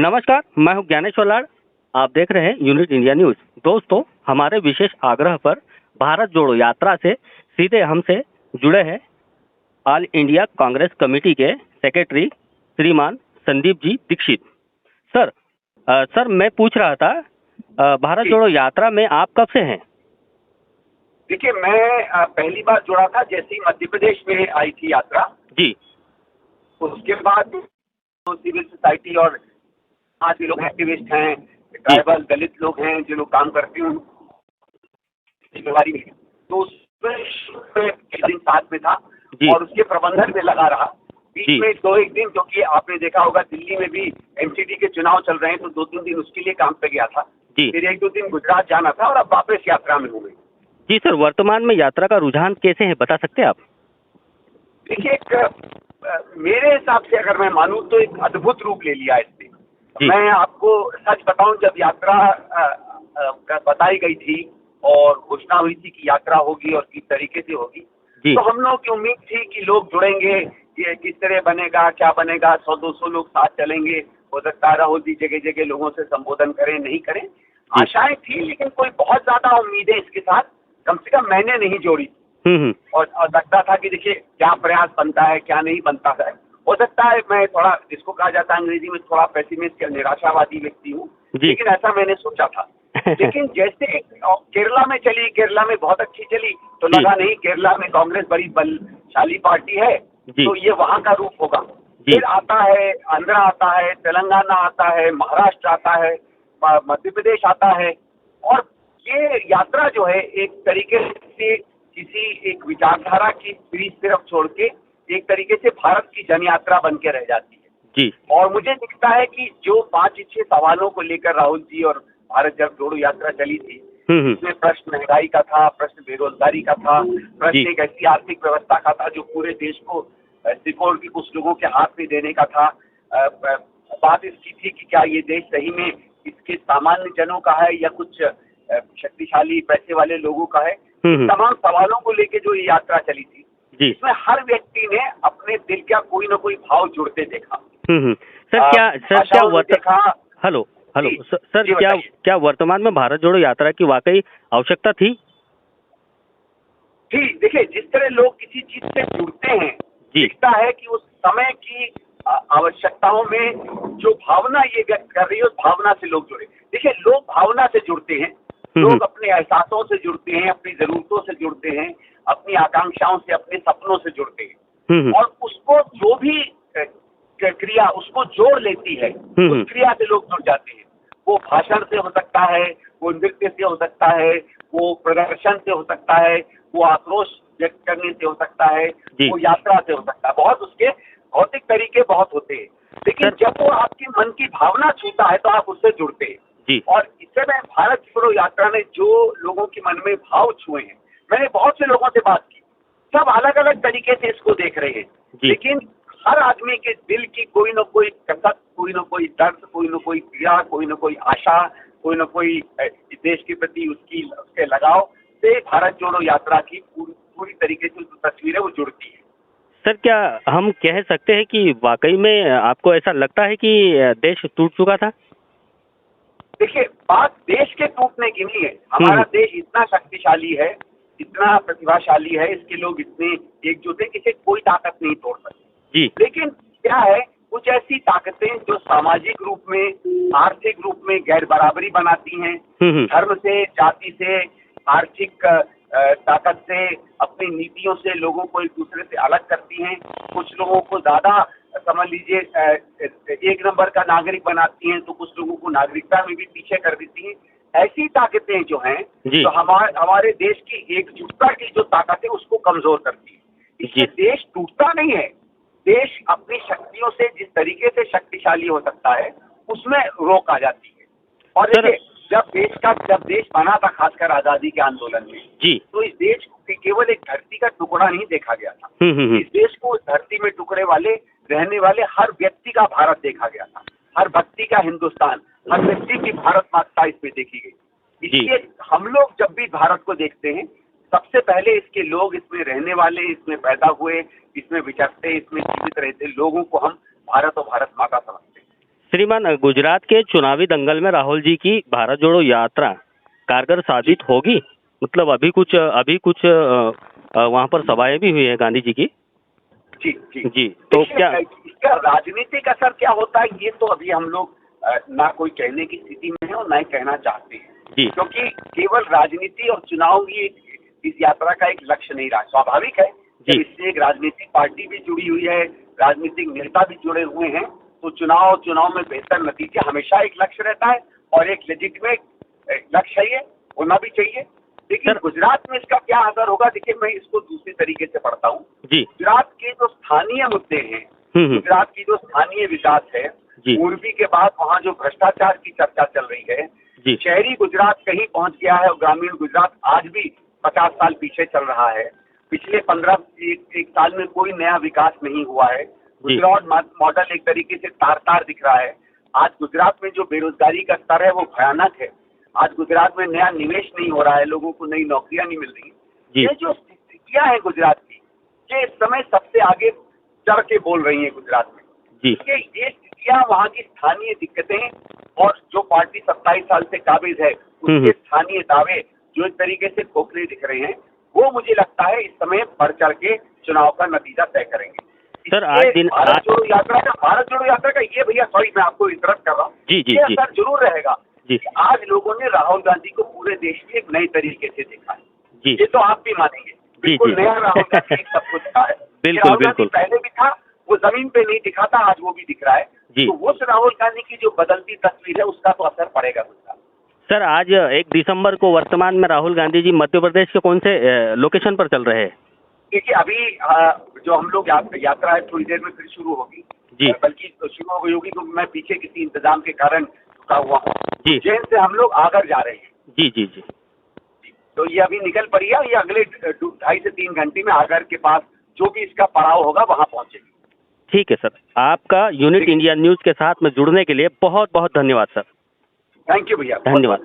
नमस्कार, मैं हूं ज्ञानेश्वर लाड। आप देख रहे हैं यूनिट इंडिया न्यूज। दोस्तों, हमारे विशेष आग्रह पर भारत जोड़ो यात्रा से सीधे हमसे जुड़े हैं ऑल इंडिया कांग्रेस कमेटी के सेक्रेटरी श्रीमान संदीप जी दीक्षित। सर, मैं पूछ रहा था, भारत जोड़ो यात्रा में आप कब से हैं? देखिए, मैं पहली बार जुड़ा था जैसे ही मध्य प्रदेश में आई थी यात्रा जी। उसके बाद सिविल सोसाइटी और आज भी लोग एक्टिविस्ट हैं, ट्राइबल दलित लोग हैं जो लोग काम करते हैं, तो उसमें एक दिन साथ में था और उसके प्रबंधन में लगा रहा। बीच में एक दिन, क्योंकि आपने देखा होगा दिल्ली में भी एमसीडी के चुनाव चल रहे हैं, तो 2-3 दिन उसके लिए काम पे गया था। फिर 1-2 दिन गुजरात जाना था और अब वापस यात्रा में हूँ। जी सर, वर्तमान में यात्रा का रुझान कैसे है, बता सकते हैं आप? देखिए, मेरे हिसाब से अगर मैं मानूं तो एक अद्भुत रूप ले लिया इसने। मैं आपको सच बताऊं, जब यात्रा बताई गई थी और घोषणा हुई थी कि यात्रा होगी और किस तरीके से होगी, तो हम लोगों की उम्मीद थी कि लोग जुड़ेंगे, ये किस तरह बनेगा, क्या बनेगा, 100-200 लोग साथ चलेंगे, हो सकता है राहुल जी जगह जगह लोगों से संबोधन करें, नहीं करें, आशाएं थी, लेकिन कोई बहुत ज्यादा उम्मीदें इसके साथ कम से कम मैंने नहीं जोड़ी। और लगता था कि देखिए क्या प्रयास बनता है, क्या नहीं बनता है। हो सकता है मैं थोड़ा, जिसको कहा जाता है अंग्रेजी में, थोड़ा पेसिमिस्ट या निराशावादी व्यक्ति हूँ, लेकिन ऐसा मैंने सोचा था। लेकिन जैसे केरला में चली, केरला में बहुत अच्छी चली, तो लगा नहीं, केरला में कांग्रेस बड़ी बलशाली पार्टी है, तो ये वहाँ का रूप होगा। फिर आता है आंध्र, आता है तेलंगाना, आता है महाराष्ट्र, आता है मध्य प्रदेश, आता है, और ये यात्रा जो है एक तरीके से किसी एक विचारधारा की पीढ़ी सिर्फ छोड़ के एक तरीके से भारत की जन यात्रा बन के रह जाती है। जी। और मुझे दिखता है कि जो 5-6 सवालों को लेकर राहुल जी और भारत जब जोड़ो यात्रा चली थी, इसमें प्रश्न महंगाई का था, प्रश्न बेरोजगारी का था, प्रश्न एक ऐसी आर्थिक व्यवस्था का था जो पूरे देश को सिकोड़ के कुछ लोगों के हाथ में देने का था। बात इसकी थी कि क्या ये देश सही में इसके सामान्य जनों का है या कुछ शक्तिशाली पैसे वाले लोगों का है। तमाम सवालों को लेके जो ये यात्रा चली थी, इसमें हर व्यक्ति ने अपने दिल का कोई ना कोई भाव जुड़ते देखा। क्या वर्तमान में भारत जोड़ो यात्रा की वाकई आवश्यकता थी? देखिए, जिस तरह लोग किसी चीज से जुड़ते हैं, दिखता है कि उस समय की आवश्यकताओं में जो भावना ये व्यक्त कर रही है, उस भावना से लोग जुड़े। देखिए, लोग भावना से जुड़ते हैं, लोग अपने एहसासों से जुड़ते हैं, अपनी जरूरतों से जुड़ते हैं, अपनी आकांक्षाओं से, अपने सपनों से जुड़ते हैं, और उसको जो भी क्रिया उसको जोड़ लेती है, उस क्रिया से लोग जुड़ जाते हैं। वो भाषण से हो सकता है, वो नृत्य से हो सकता है, वो प्रदर्शन से हो सकता है, वो आक्रोश व्यक्त करने से हो सकता है, वो यात्रा से हो सकता है। बहुत उसके भौतिक तरीके बहुत होते हैं, लेकिन जब वो आपके मन की भावना छूता है तो आप उससे जुड़ते हैं। और इससे मैं भारत जोड़ो यात्रा ने जो लोगों के मन में भाव छुए हैं, मैंने बहुत से लोगों से बात की, सब अलग अलग तरीके से इसको देख रहे हैं, लेकिन हर आदमी के दिल की कोई न कोई कसक, कोई न कोई दर्द, कोई न कोई पीड़ा, कोई न कोई आशा, कोई न कोई देश के प्रति उसके लगाव से भारत जोड़ो यात्रा की पूरी तरीके से जो तस्वीर है वो जुड़ती है। सर, क्या हम कह सकते हैं कि वाकई में आपको ऐसा लगता है कि देश टूट चुका था? देखिए, बात देश के टूटने की नहीं है। हमारा देश इतना शक्तिशाली है, इतना प्रतिभाशाली है, इसके लोग इतने एकजुट है कि इसे कोई ताकत नहीं तोड़ सकती। लेकिन क्या है, कुछ ऐसी ताकतें जो सामाजिक रूप में, आर्थिक रूप में गैर बराबरी बनाती हैं, धर्म से, जाति से, आर्थिक ताकत से, अपनी नीतियों से लोगों को एक दूसरे से अलग करती हैं, कुछ लोगों को ज्यादा समझ लीजिए एक नंबर का नागरिक बनाती हैं, तो कुछ लोगों को नागरिकता में भी पीछे कर देती हैं। ऐसी ताकतें जो हैं, तो हमारे देश की एकजुटता की जो ताकत है उसको कमजोर करती है। इससे देश टूटता नहीं है, देश अपनी शक्तियों से जिस तरीके से शक्तिशाली हो सकता है उसमें रोक आ जाती है। और देखिए, जब देश बना था, खासकर आजादी के आंदोलन में, तो इस देश को केवल एक धरती का टुकड़ा नहीं देखा गया था। इस देश को धरती में टुकड़े वाले रहने वाले हर व्यक्ति का भारत देखा गया था, हर व्यक्ति का हिंदुस्तान, हर व्यक्ति की भारत माता इसमें देखी गई। इसलिए हम लोग जब भी भारत को देखते हैं, सबसे पहले इसके लोग, इसमें रहने वाले, इसमें पैदा हुए, इसमें विचरते, इसमें जीवित रहते लोगों को हम भारत और भारत माता समझते हैं। श्रीमान, गुजरात के चुनावी दंगल में राहुल जी की भारत जोड़ो यात्रा कारगर साबित होगी? मतलब अभी कुछ वहाँ पर सभाएं भी हुई है गांधी जी की। जी जी जी, तो क्या इसका राजनीतिक असर क्या होता है, ये तो अभी हम लोग ना कोई कहने की स्थिति में है और ना ही कहना चाहते हैं जी, क्योंकि केवल राजनीति और चुनाव ही इस यात्रा का एक लक्ष्य नहीं रहा। स्वाभाविक है जी। जब इससे एक राजनीतिक पार्टी भी जुड़ी हुई है, राजनीतिक नेता भी जुड़े हुए हैं, तो चुनाव में बेहतर नतीजे हमेशा एक लक्ष्य रहता है और एक लेजिटिमेट लक्ष्य है, ये होना भी चाहिए। लेकिन गुजरात में इसका क्या असर होगा, देखिए मैं इसको दूसरी तरीके से पढ़ता हूँ। गुजरात के जो स्थानीय मुद्दे हैं, गुजरात की जो स्थानीय विकास है, पूर्वी के बाद वहाँ जो भ्रष्टाचार की चर्चा चल रही है, शहरी गुजरात कहीं पहुंच गया है और ग्रामीण गुजरात आज भी 50 साल पीछे चल रहा है। पिछले 15 साल में कोई नया विकास नहीं हुआ है। गुजरात मॉडल एक तरीके से तार दिख रहा है। आज गुजरात में जो बेरोजगारी का स्तर है वो भयानक है। आज गुजरात में नया निवेश नहीं हो रहा है, लोगों को नई नौकरियां नहीं मिल रही। ये जो स्थितियां हैं गुजरात की, ये इस समय सबसे आगे चढ़ के बोल रही हैं गुजरात में। ये स्थितियां वहाँ की स्थानीय दिक्कतें और जो पार्टी 27 साल से काबिज है उसके स्थानीय दावे जो एक तरीके से खोखले दिख रहे हैं, वो मुझे लगता है इस समय बढ़ चढ़ के चुनाव का नतीजा तय करेंगे। सर, भारत जोड़ो यात्रा का ये भैया, सॉरी मैं आपको इंटरप्ट कर रहा हूँ, ये असर जरूर रहेगा कि आज लोगों ने राहुल गांधी को पूरे देश में एक नए तरीके से देखा है। ये तो आप भी मानेंगे, बिल्कुल नया राहुल गांधी सब कुछ दिखा है। बिल्कुल पहले भी था, वो जमीन पे नहीं दिखा था, आज वो भी दिख रहा है। तो वो राहुल गांधी की जो बदलती तस्वीर है उसका तो असर पड़ेगा। सर, आज 1 दिसंबर को वर्तमान में राहुल गांधी जी मध्य प्रदेश के कौन से लोकेशन पर चल रहे हैं? देखिए अभी जो हम लोग यात्रा है थोड़ी देर में फिर शुरू होगी, बल्कि शुरू हो गई होगी, तो मैं पीछे किसी इंतजाम के कारण रुका हुआ हूँ। उज्जैन से हम लोग आगर जा रहे हैं। जी। तो ये अभी निकल पड़ी है, ये अगले 2.5 से 3 घंटे में आगर के पास जो भी इसका पड़ाव होगा वहाँ पहुँचेगी। ठीक है सर, आपका यूनिट इंडिया न्यूज के साथ में जुड़ने के लिए बहुत बहुत धन्यवाद सर। थैंक यू भैया, धन्यवाद।